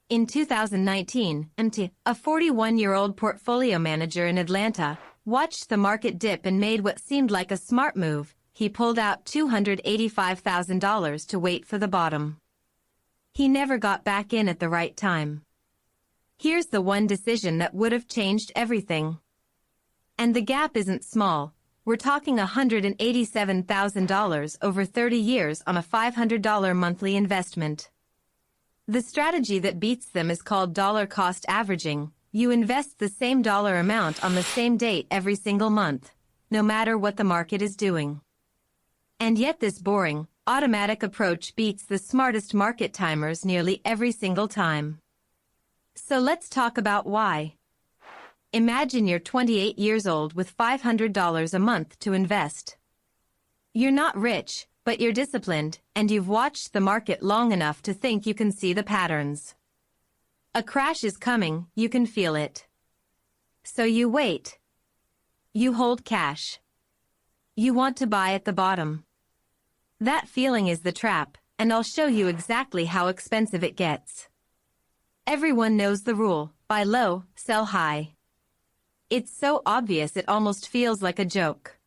In 2019, MT, a 41-year-old portfolio manager in Atlanta, watched the market dip and made what seemed like a smart move. He pulled out $285,000 to wait for the bottom. He never got back in at the right time. Here's the one decision that would have changed everything. And the gap isn't small. We're talking $187,000 over 30 years on a $500 monthly investment. The strategy that beats them is called dollar cost averaging. You invest the same dollar amount on the same date every single month, no matter what the market is doing. And yet this boring, automatic approach beats the smartest market timers nearly every single time. So let's talk about why. Imagine you're 28 years old with $500 a month to invest. You're not rich, but you're disciplined, and you've watched the market long enough to think you can see the patterns. A crash is coming, you can feel it. So you wait. You hold cash. You want to buy at the bottom. That feeling is the trap, and I'll show you exactly how expensive it gets. Everyone knows the rule: buy low, sell high. It's so obvious it almost feels like a joke.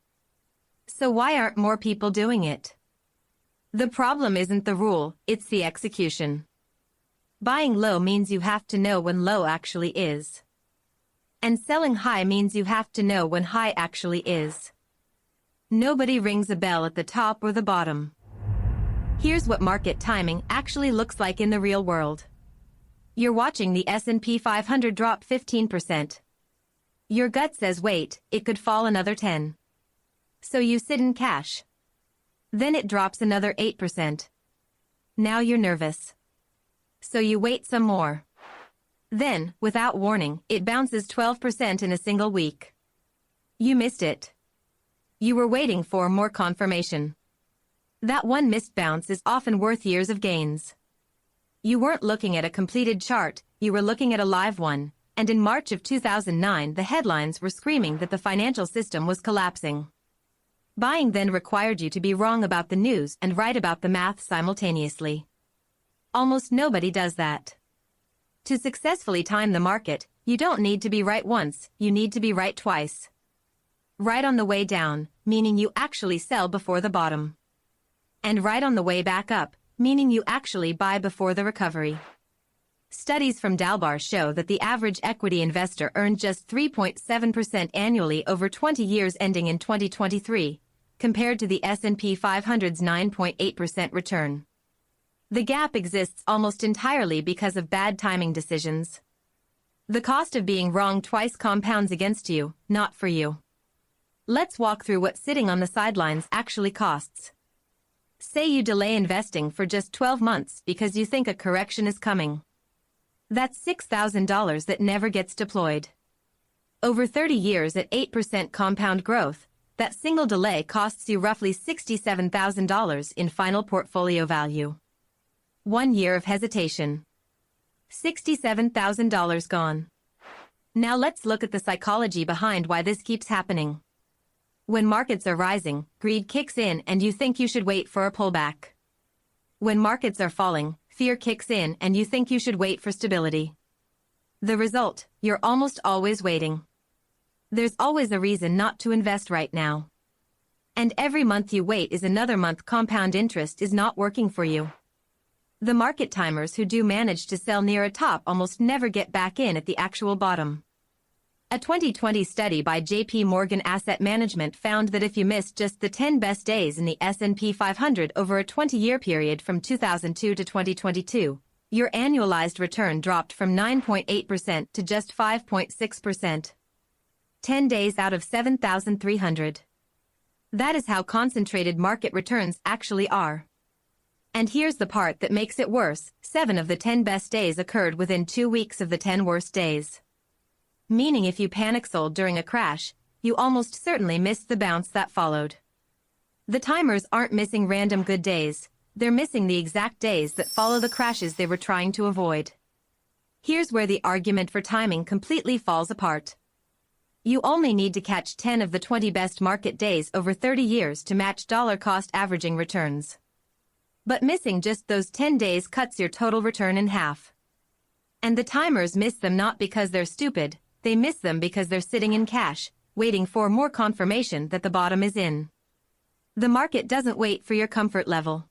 So why aren't more people doing it? The problem isn't the rule, it's the execution. Buying low means you have to know when low actually is. And selling high means you have to know when high actually is. Nobody rings a bell at the top or the bottom. Here's what market timing actually looks like in the real world. You're watching the S&P 500 drop 15%. Your gut says wait, it could fall another 10. So you sit in cash. Then it drops another 8%. Now you're nervous. So you wait some more. Then, without warning, it bounces 12% in a single week. You missed it. You were waiting for more confirmation. That one missed bounce is often worth years of gains. You weren't looking at a completed chart, you were looking at a live one, and in March of 2009 the headlines were screaming that the financial system was collapsing. Buying then required you to be wrong about the news and right about the math simultaneously. Almost nobody does that. To successfully time the market, you don't need to be right once, you need to be right twice. Right on the way down, meaning you actually sell before the bottom. And right on the way back up, meaning you actually buy before the recovery. Studies from Dalbar show that the average equity investor earned just 3.7% annually over 20 years ending in 2023, compared to the S&P 500's 9.8% return. The gap exists almost entirely because of bad timing decisions. The cost of being wrong twice compounds against you, not for you. Let's walk through what sitting on the sidelines actually costs. Say you delay investing for just 12 months because you think a correction is coming. That's $6,000 that never gets deployed. Over 30 years at 8% compound growth, that single delay costs you roughly $67,000 in final portfolio value. 1 year of hesitation. $67,000 gone. Now let's look at the psychology behind why this keeps happening. When markets are rising, greed kicks in and you think you should wait for a pullback. When markets are falling, fear kicks in and you think you should wait for stability. The result, you're almost always waiting. There's always a reason not to invest right now. And every month you wait is another month compound interest is not working for you. The market timers who do manage to sell near a top almost never get back in at the actual bottom. A 2020 study by J.P. Morgan Asset Management found that if you missed just the 10 best days in the S&P 500 over a 20-year period from 2002 to 2022, your annualized return dropped from 9.8% to just 5.6%. 10 days out of 7,300. That is how concentrated market returns actually are. And here's the part that makes it worse: 7 of the 10 best days occurred within 2 weeks of the 10 worst days. Meaning if you panic sold during a crash, you almost certainly missed the bounce that followed. The timers aren't missing random good days, they're missing the exact days that follow the crashes they were trying to avoid. Here's where the argument for timing completely falls apart. You only need to catch 10 of the 20 best market days over 30 years to match dollar cost averaging returns. But missing just those 10 days cuts your total return in half. And the timers miss them not because they're stupid, they miss them because they're sitting in cash, waiting for more confirmation that the bottom is in. The market doesn't wait for your comfort level.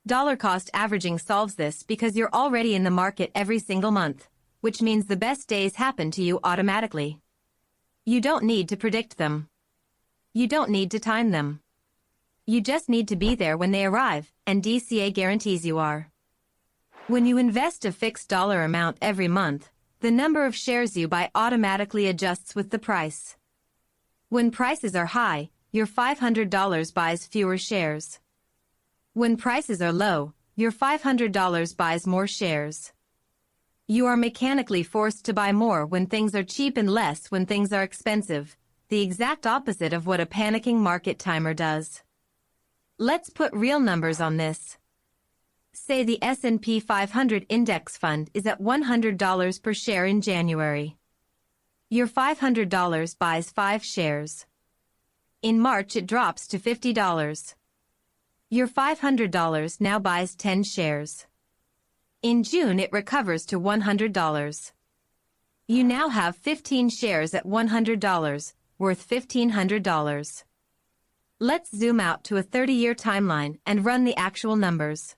Dollar cost averaging solves this because you're already in the market every single month, which means the best days happen to you automatically. You don't need to predict them. You don't need to time them. You just need to be there when they arrive, and DCA guarantees you are. When you invest a fixed dollar amount every month, the number of shares you buy automatically adjusts with the price. When prices are high, your $500 buys fewer shares. When prices are low, your $500 buys more shares. You are mechanically forced to buy more when things are cheap and less when things are expensive, the exact opposite of what a panicking market timer does. Let's put real numbers on this. Say the S&P 500 index fund is at $100 per share in January. Your $500 buys 5 shares. In March it drops to $50. Your $500 now buys 10 shares. In June it recovers to $100. You now have 15 shares at $100, worth $1,500. Let's zoom out to a 30-year timeline and run the actual numbers.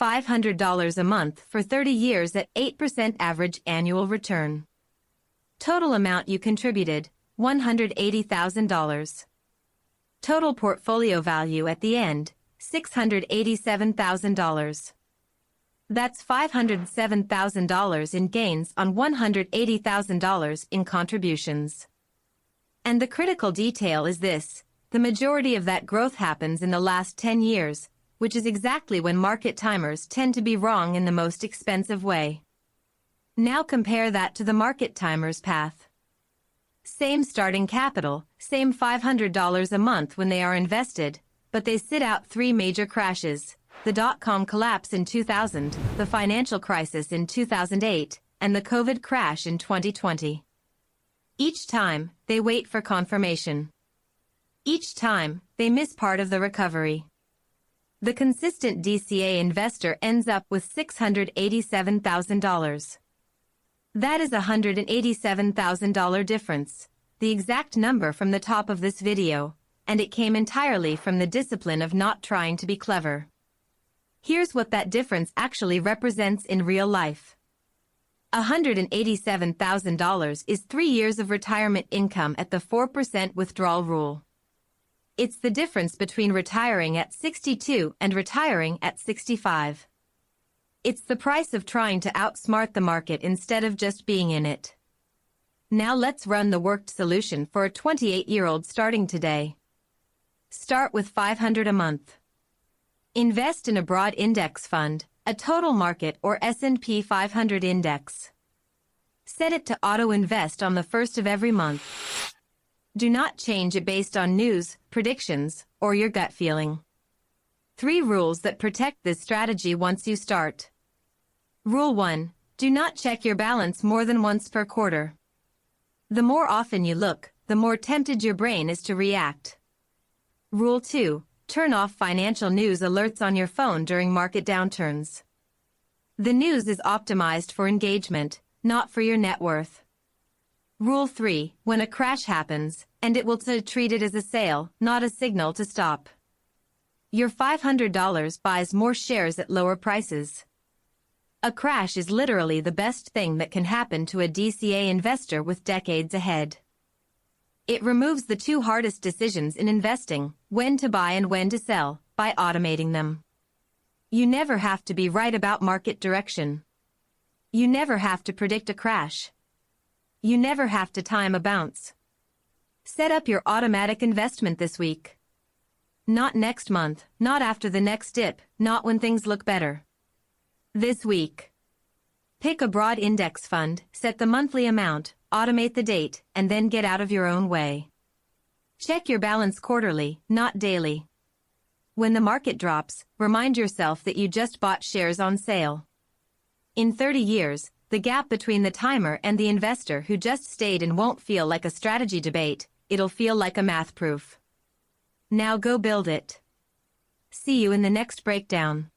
$500 a month for 30 years at 8% average annual return. Total amount you contributed, $180,000. Total portfolio value at the end, $687,000. That's $507,000 in gains on $180,000 in contributions. And the critical detail is this: the majority of that growth happens in the last 10 years, which is exactly when market timers tend to be wrong in the most expensive way. Now compare that to the market timer's path. Same starting capital, same $500 a month when they are invested, but they sit out 3 major crashes: the dot-com collapse in 2000, the financial crisis in 2008, and the COVID crash in 2020. Each time, they wait for confirmation. Each time, they miss part of the recovery. The consistent DCA investor ends up with $687,000. That is a $187,000 difference, the exact number from the top of this video, and it came entirely from the discipline of not trying to be clever. Here's what that difference actually represents in real life. $187,000 is 3 years of retirement income at the 4% withdrawal rule. It's the difference between retiring at 62 and retiring at 65. It's the price of trying to outsmart the market instead of just being in it. Now let's run the worked solution for a 28-year-old starting today. Start with $500 a month. Invest in a broad index fund, a total market or S&P 500 index. Set it to auto-invest on the first of every month. Do not change it based on news, predictions, or your gut feeling. 3 rules that protect this strategy once you start. Rule 1. Do not check your balance more than once per quarter. The more often you look, the more tempted your brain is to react. Rule 2. Turn off financial news alerts on your phone during market downturns. The news is optimized for engagement, not for your net worth. Rule 3. When a crash happens, and it will treat it as a sale, not a signal to stop. Your $500 buys more shares at lower prices. A crash is literally the best thing that can happen to a DCA investor with decades ahead. It removes the 2 hardest decisions in investing, when to buy and when to sell, by automating them. You never have to be right about market direction. You never have to predict a crash. You never have to time a bounce. Set up your automatic investment this week. Not next month, not after the next dip, not when things look better. This week. Pick a broad index fund, set the monthly amount, automate the date, and then get out of your own way. Check your balance quarterly, not daily. When the market drops, remind yourself that you just bought shares on sale. In 30 years, the gap between the timer and the investor who just stayed in won't feel like a strategy debate, it'll feel like a math proof. Now go build it. See you in the next breakdown.